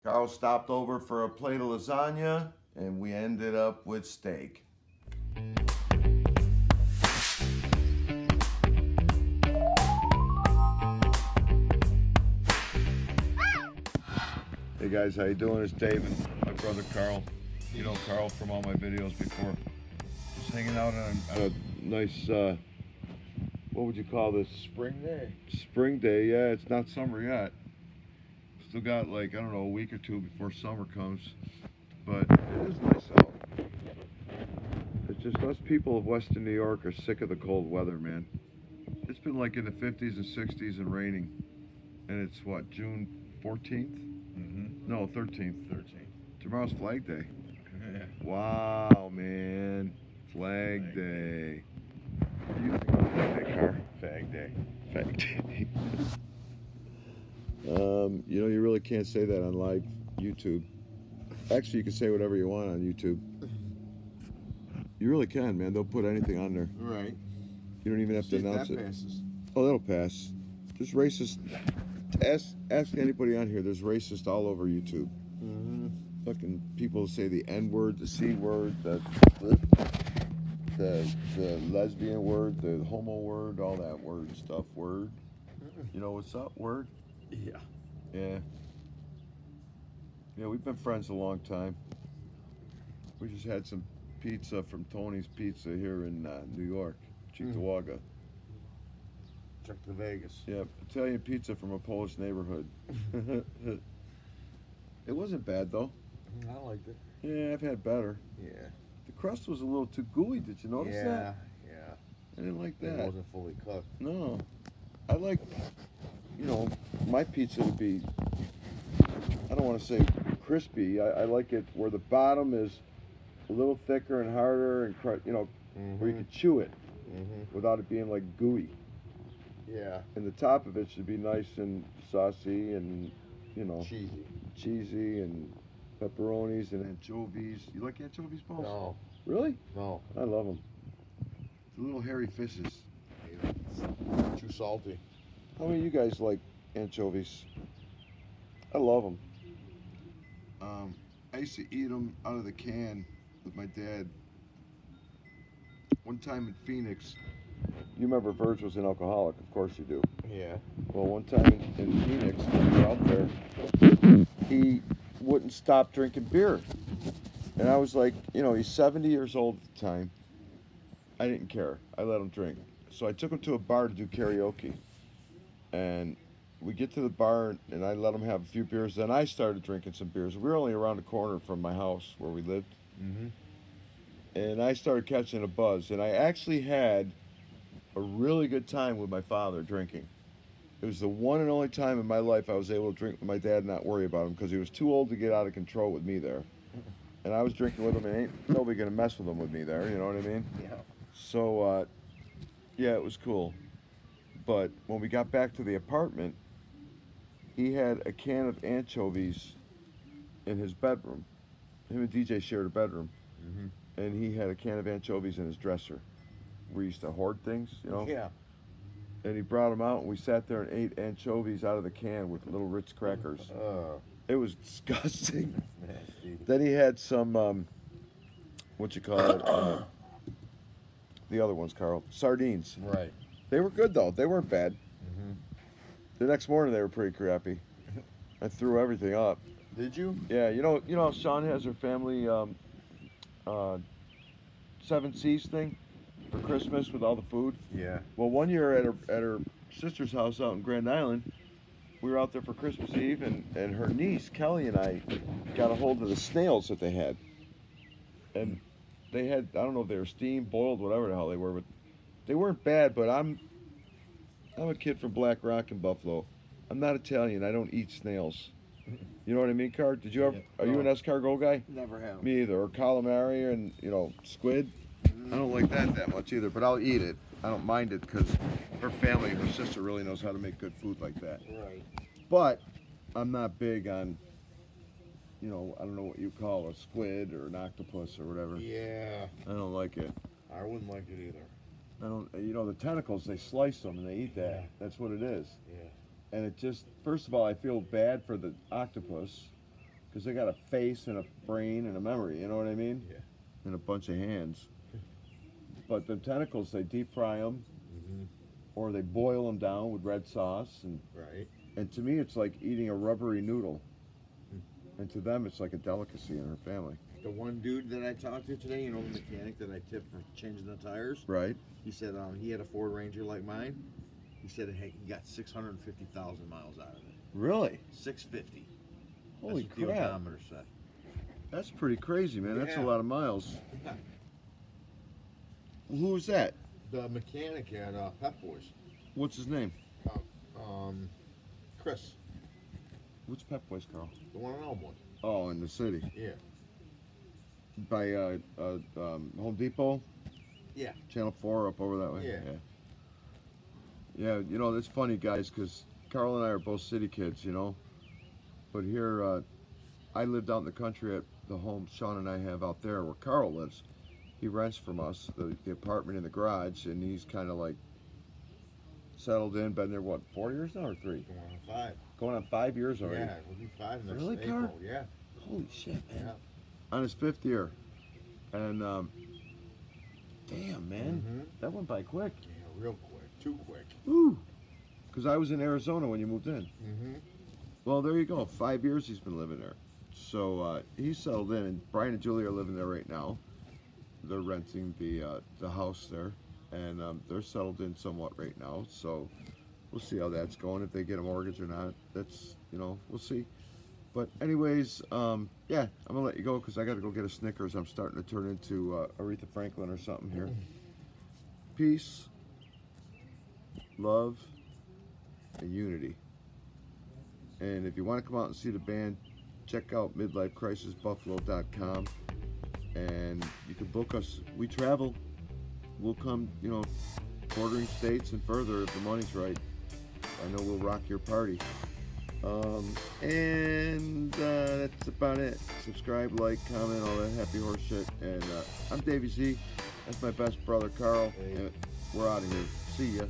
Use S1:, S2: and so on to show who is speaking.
S1: Carl stopped over for a plate of lasagna, and we ended up with steak. Hey guys, how you doing? It's Dave and my brother Carl. You know Carl from all my videos before. Just hanging out on a nice, what would you call this?
S2: Spring day.
S1: Spring day, yeah. It's not summer yet. Still got like, I don't know, a week or two before summer comes. But it is nice out. It's just us people of Western New York are sick of the cold weather, man. It's been like in the 50s and 60s and raining. And it's what, June 14th?
S2: Mm-hmm.
S1: No, 13th.
S2: 13th.
S1: Tomorrow's Flag Day.
S2: Yeah.
S1: Wow, man. Flag Day. What do you think about Flag Day, Car?
S2: Fag day.
S1: Flag Day. You know, you really can't say that on live YouTube. Actually, you can say whatever you want on YouTube. You really can, man. They'll put anything on there.
S2: Right.
S1: You don't even have to announce it.
S2: Passes.
S1: Oh, that'll pass. There's racist. Ask anybody on here. There's racist all over YouTube.
S2: Mm-hmm.
S1: Fucking people say the N word, the C word, the lesbian word, the homo word, all that word and stuff. Word. You know what's up? Word.
S2: Yeah.
S1: Yeah. Yeah, we've been friends a long time. We just had some pizza from Tony's Pizza here in New York, Cheektowaga.
S2: Check to Vegas.
S1: Yeah, Italian pizza from a Polish neighborhood. It wasn't bad though.
S2: I liked it.
S1: Yeah, I've had better.
S2: Yeah.
S1: The crust was a little too gooey. Did you notice that?
S2: Yeah.
S1: I didn't like that.
S2: It wasn't fully cooked.
S1: No. I like, you know, my pizza to be, I don't want to say crispy. I like it where the bottom is a little thicker and harder and, you know, where you can chew it without it being like gooey.
S2: Yeah.
S1: And the top of it should be nice and saucy and, you know, cheesy and pepperonis and anchovies. You like anchovies, Paul?
S2: No.
S1: Really?
S2: No.
S1: I love them. The little hairy fishes.
S2: Too salty.
S1: How many of you guys like anchovies? I love them. I used to eat them out of the can with my dad. One time in Phoenix, you remember Verge was an alcoholic, of course you do.
S2: Yeah.
S1: Well, one time in Phoenix, when we were out there, he wouldn't stop drinking beer. And I was like, you know, he's 70 years old at the time. I didn't care. I let him drink. So I took him to a bar to do karaoke. And we get to the bar, and I let him have a few beers. Then I started drinking some beers. We were only around the corner from my house where we lived. And I started catching a buzz. And I actually had a really good time with my father drinking. It was the one and only time in my life I was able to drink with my dad and not worry about him because he was too old to get out of control with me there. And I was drinking with him, and ain't nobody gonna mess with him with me there, you know what I mean?
S2: Yeah.
S1: So, yeah, it was cool. But when we got back to the apartment, he had a can of anchovies in his bedroom. Him and DJ shared a bedroom. And he had a can of anchovies in his dresser. We used to hoard things, you know?
S2: Yeah.
S1: And he brought them out, and we sat there and ate anchovies out of the can with little Ritz crackers. It was disgusting.
S2: Nasty.
S1: Then he had some, what you call it, the other ones, Carl, sardines.
S2: Right.
S1: They were good though. They weren't bad. The next morning they were pretty crappy. I threw everything up.
S2: Did you?
S1: Yeah, you know how Sean has her family 7 C's thing for Christmas with all the food?
S2: Yeah.
S1: Well, one year at her sister's house out in Grand Island, we were out there for Christmas Eve, and her niece, Kelly, and I got a hold of the snails that they had. And they had, I don't know if they were steamed, boiled, whatever the hell they were, but they weren't bad, but I'm a kid from Black Rock in Buffalo. I'm not Italian. I don't eat snails. You know what I mean, Car? Did you ever, are you an escargot guy?
S2: Never have.
S1: Me either. Or calamari and, you know, squid. I don't like that much either, but I'll eat it. I don't mind it because her family, her sister really knows how to make good food like that.
S2: Right.
S1: But I'm not big on, you know, I don't know what you call a squid or an octopus or whatever.
S2: Yeah.
S1: I don't like it.
S2: I wouldn't like it either.
S1: I don't, you know, the tentacles, they slice them and they eat that.
S2: Yeah.
S1: That's what it is.
S2: Yeah.
S1: And it just, first of all, I feel bad for the octopus because they got a face and a brain and a memory. You know what I mean?
S2: Yeah.
S1: And a bunch of hands. But the tentacles, they deep fry them,
S2: Mm-hmm.
S1: or they boil them down with red sauce,
S2: Right.
S1: and to me, it's like eating a rubbery noodle.
S2: Hmm.
S1: And to them, it's like a delicacy in her family.
S2: The one dude that I talked to today, you know, the mechanic that I tipped for changing the tires,
S1: Right?
S2: he said he had a Ford Ranger like mine. He said, hey, he got 650,000 miles out of it.
S1: Really?
S2: 650.
S1: Holy
S2: That's what the
S1: crap.
S2: odometer said.
S1: That's pretty crazy, man. That's a
S2: Yeah.
S1: lot of miles.
S2: Yeah.
S1: Who was that?
S2: The mechanic at Pep Boys,
S1: What's his name?
S2: Chris,
S1: What's Pep Boys, Carl?
S2: the one in Elmwood.
S1: Oh, in the city.
S2: Yeah.
S1: By Home Depot?
S2: Yeah.
S1: Channel 4 up over that way?
S2: Yeah.
S1: Yeah, you know, it's funny, guys, because Carl and I are both city kids, you know. But here, I lived out in the country at the home Sean and I have out there where Carl lives. He rents from us, the apartment in the garage, and he's kind of like settled in, been there, what, 4 years now or 3?
S2: Going on 5.
S1: Going on 5 years already.
S2: Yeah, we'll be 5 next
S1: Really,
S2: April.
S1: Carl?
S2: Yeah.
S1: Holy shit, man.
S2: Yeah.
S1: On his 5th year. And, damn, man.
S2: Mm-hmm.
S1: That went by quick.
S2: Yeah, real quick. Too quick.
S1: Woo! Because I was in Arizona when you moved in.
S2: Mm-hmm.
S1: Well, there you go. 5 years he's been living there. So he's settled in, and Brian and Julie are living there right now. They're renting the house there, and they're settled in somewhat right now. So we'll see how that's going, if they get a mortgage or not. That's, you know, we'll see. But anyways, yeah, I'm gonna let you go because I got to go get a Snickers. I'm starting to turn into Aretha Franklin or something here. Peace, love, and unity. And if you want to come out and see the band, check out midlifecrisisbuffalo.com, and you can book us. We travel. We'll come, you know, bordering states and further if the money's right. I know we'll rock your party. And that's about it. Subscribe, like, comment, all that happy horse shit. And I'm Davey Z. That's my best brother, Carl.
S2: Hey.
S1: And we're out of here. See ya.